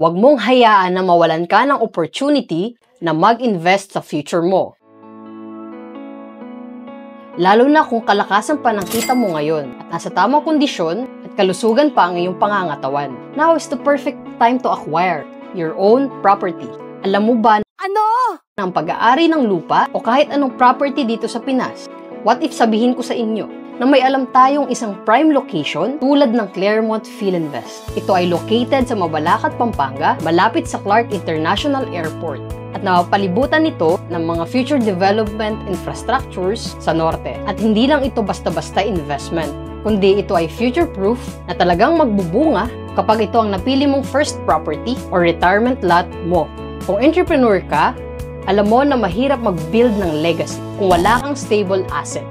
Huwag mong hayaan na mawalan ka ng opportunity na mag-invest sa future mo. Lalo na kung kalakasan pa ng kita mo ngayon at nasa tamang kondisyon at kalusugan pa ang iyong pangangatawan. Now is the perfect time to acquire your own property. Alam mo ba ang pag-aari ng lupa o kahit anong property dito sa Pinas? What if sabihin ko sa inyo na may alam tayong isang prime location tulad ng Claremont Philinvest. Ito ay located sa Mabalacat, Pampanga, malapit sa Clark International Airport. At napapalibutan nito ng mga future development infrastructures sa norte. At hindi lang ito basta-basta investment, kundi ito ay future-proof na talagang magbubunga kapag ito ang napili mong first property or retirement lot mo. Kung entrepreneur ka, alam mo na mahirap mag-build ng legacy kung wala kang stable asset.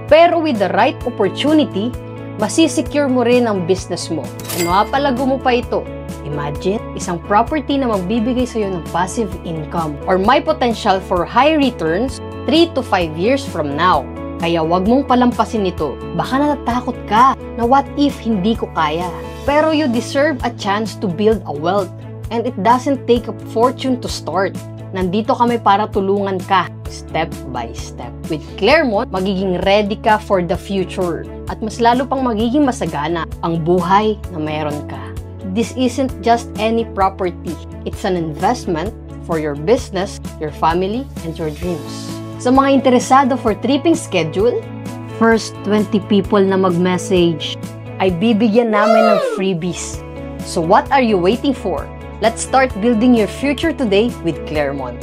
Pero with the right opportunity, masisecure mo rin ang business mo. Ano palago mo pa ito? Imagine, isang property na magbibigay sa'yo ng passive income or may potential for high returns 3 to 5 years from now. Kaya wag mong palampasin ito. Baka natatakot ka na what if hindi ko kaya. Pero you deserve a chance to build a wealth and it doesn't take a fortune to start. Nandito kami para tulungan ka step by step. With Claremont, magiging ready ka for the future at mas lalo pang magiging masagana ang buhay na meron ka. This isn't just any property. It's an investment for your business, your family, and your dreams. Sa mga interesado for tripping schedule, first 20 people na mag-message ay bibigyan namin ng freebies. So what are you waiting for? Let's start building your future today with Claremont.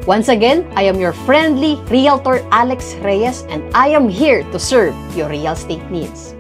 Once again, I am your friendly Realtor Alex Reyes and I am here to serve your real estate needs.